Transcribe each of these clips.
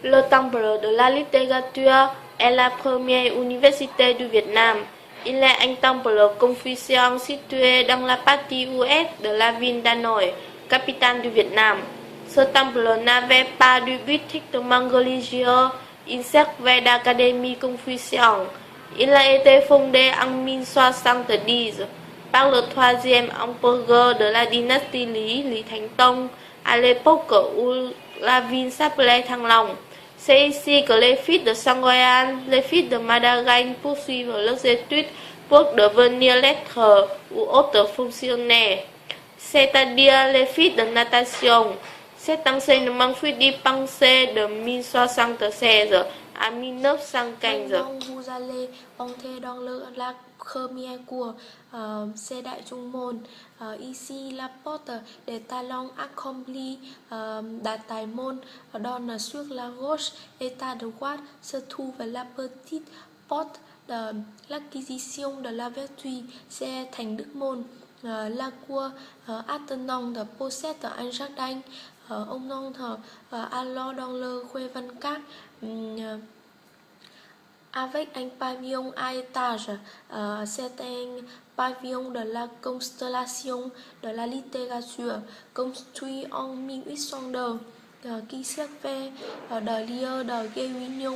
Le Temple de la littérature est la première université du Vietnam. Il est un temple confucien situé dans la partie ouest de la ville d'Hanoï, capitale du Vietnam. Ce temple n'avait pas de but strictement religieux, il servait d'académie confucienne. Il a été fondé en 1070 par le troisième empereur de la dynastie Lý, Lý Thánh Tông, à l'époque où la ville s'appelait Thăng Long. C'est ici que les fils de Sanghoan, les fils de Madarain poursuivent leurs études pour devenir lettrés ou autres fonctionnaires, c'est-à-dire les fils de natation. Cet enseignement fut dispensé de 1076 à 1915. Maintenant, vous allez entrer dans la première cour, c'est Đại Trung Môn. Ici, la porte des talents accomplis Đại Tài Môn donne sur la roche et à droite se trouve la petite porte de l'acquisition de la vertu, c'est Thành Đức Môn. La cour attenante possède un jardin. Ông entre alors dans le Khuê Văn Các avec un pavillon à étage. C'est un pavillon de la constellation de la littérature construit en 1802 qui servait de lieu de réunion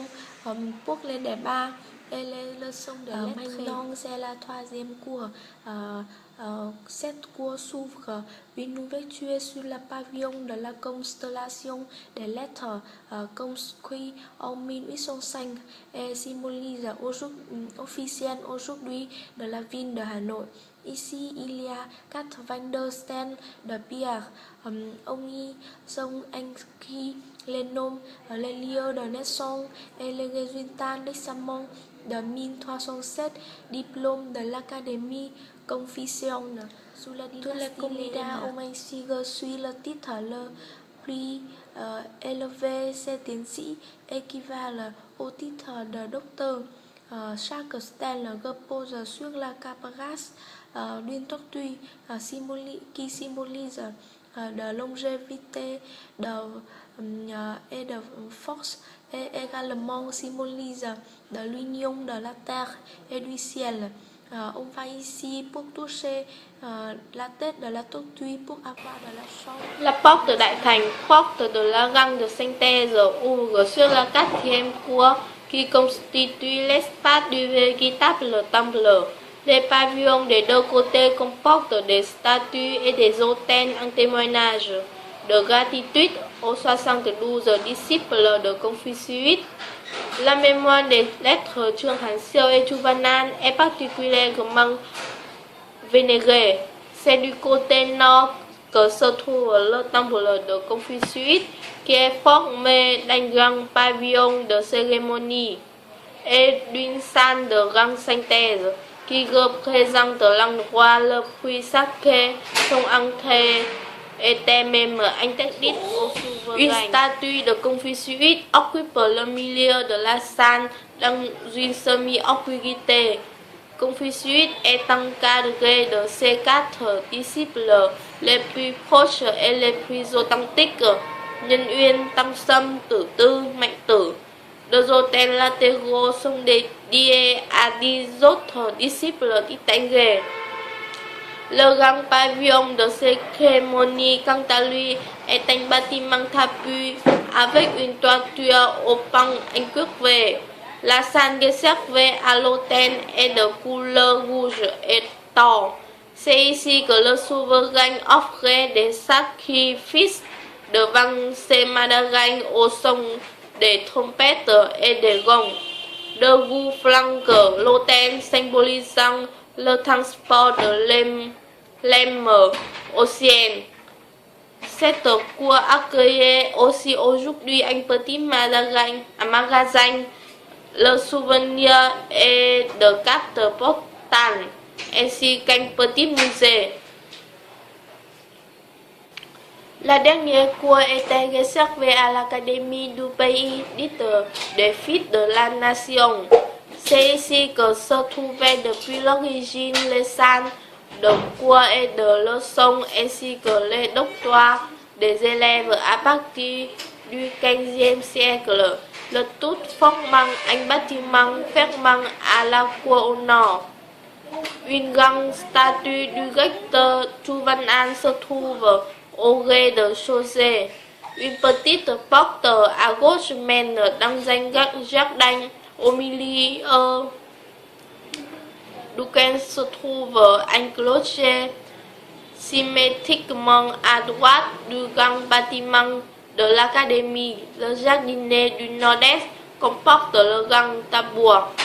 pour les débats et les leçons de lettres. Maintenant, c'est la troisième cour. Cette cour s'ouvre une ouverture sur le pavillon de la constellation des lettres construit en 1805 et symbolise aujourd'hui de la ville de Hanoï. Ici, il y a 82 stèles de pierre. On y sont inscrits les noms, les lieux de naissance et les résultats d'examen de 1307 diplômes de l'Académie confucienne. Sous la dynastie Comida, on ainsi reçu le titre le plus élevé, c'est tiến sĩ, équivalent au titre de docteur. Chaque stèle repose sur la carapace d'une tortue qui symbolise de longévité et de force, et également symbolise de l'union de la terre et du ciel. On va ici pour toucher la tête de la tortue pour avoir de la chance. La porte de Đại Thành, porte de la Grande de Synthèse, ouvre sur la quatrième cour qui constitue l'espace du véritable temple. Les pavillons des deux côtés comportent des statues et des autels en témoignage de gratitude aux 72 disciples de Confucius. La mémoire des lettres Trương Hán Siêu et Chu Văn An est particulièrement vénérée. C'est du côté nord que se trouve le temple de Confucius, qui est formé d'un grand pavillon de cérémonie et d'une salle de grande synthèse qui représente l'endroit le plus sacré. Son entrée était même interdite aux souverains. Une statue de Confucius occupe le milieu de la salle dans une semi-obscurité. Confucius est encadré de ses 4 disciples les plus proches et les plus authentiques, Nhân Uyên, Tăng Sâm, Tử Tư, Mạnh Tử. Deux autels latéraux sont dédiés à 10 autres disciples distingués. Le grand pavillon de cérémonie, quant à lui, est un bâtiment trapu avec une toiture au pan incurvé. La salle réservée à l'autel est de couleur rouge et tord. C'est ici que le souverain offrait des sacrifices devant ses mandarins au son des trompettes et des gongs. Debout flanque l'autel symbolisant le transport de l'âme au ciel. Cette cour accueille aussi aujourd'hui un petit magasin. Le souvenir est de cartes postales ainsi qu'un petit musée. La dernière cour était réservée à l'Académie du pays, dite des fils de la nation. C'est ici que se trouvaient depuis l'origine les salles de cours et de leçons ainsi que les doctoires des élèves à partir du XVe siècle. Le tout forment un bâtiment fermant à la cour au nord. Une grande statue du recteur Chu Văn An se trouve au rez-de-chaussée. Une petite porte à gauche mène dans un jardin au milieu duquel se trouve un clocher. Symétriquement à droite du grand bâtiment de l'académie, le jardinet du nord-est comporte le grand tabouret.